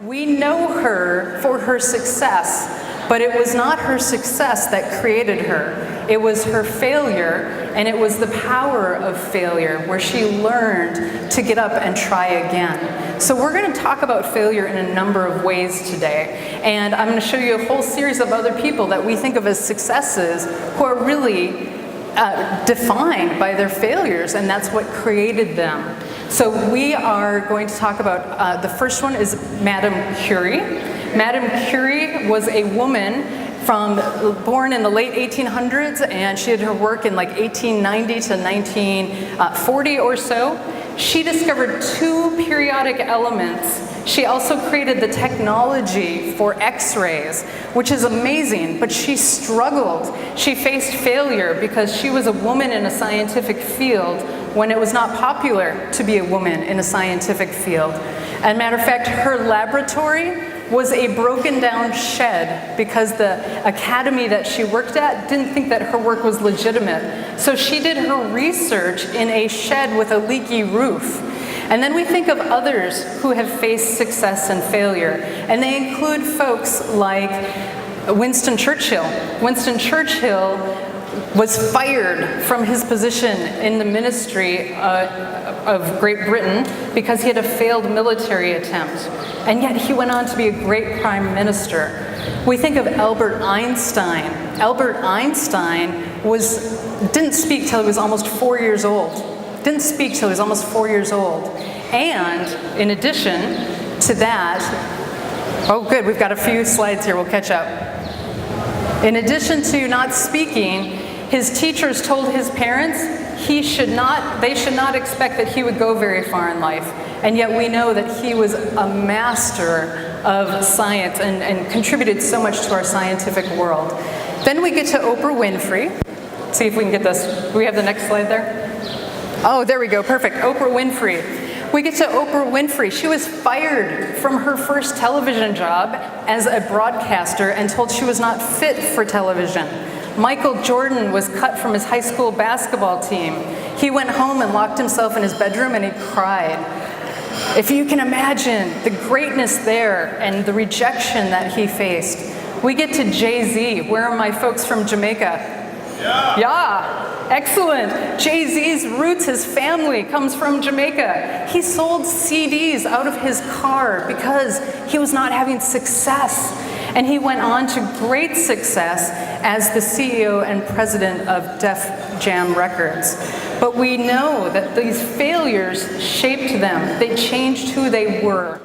We know her for her success, but it was not her success that created her. It was her failure, and it was the power of failure where she learned to get up and try again. So we're going to talk about failure in a number of ways today, and I'm going to show you a whole series of other people that we think of as successes who are really defined by their failures, and that's what created them. So we are going to talk about, the first one is Madame Curie. Madame Curie was a woman born in the late 1800s, and she did her work in like 1890 to 1940 or so. She discovered two periodic elements. She also created the technology for X-rays, which is amazing, but she struggled. She faced failure because she was a woman in a scientific field when it was not popular to be a woman in a scientific field. As a matter of fact, her laboratory was a broken down shed because the academy that she worked at didn't think that her work was legitimate. So she did her research in a shed with a leaky roof. And then we think of others who have faced success and failure, and they include folks like Winston Churchill. Winston Churchill was fired from his position in the ministry of Great Britain because he had a failed military attempt. And yet he went on to be a great prime minister. We think of Albert Einstein. Albert Einstein didn't speak till he was almost 4 years old. Didn't speak till he was almost 4 years old. And in addition to that, oh good, we've got a few slides here, we'll catch up. In addition to not speaking, his teachers told his parents they should not expect that he would go very far in life. And yet we know that he was a master of science and contributed so much to our scientific world. Then we get to Oprah Winfrey. See if we can get this. Do we have the next slide there? Oh, there we go, perfect. Oprah Winfrey. We get to Oprah Winfrey. She was fired from her first television job as a broadcaster and told she was not fit for television. Michael Jordan was cut from his high school basketball team. He went home and locked himself in his bedroom and he cried. If you can imagine the greatness there and the rejection that he faced. We get to Jay-Z. Where are my folks from Jamaica? Yeah, excellent. Jay-Z's roots, his family comes from Jamaica. He sold CDs out of his car because he was not having success. And he went on to great success as the CEO and president of Def Jam Records. But we know that these failures shaped them. They changed who they were.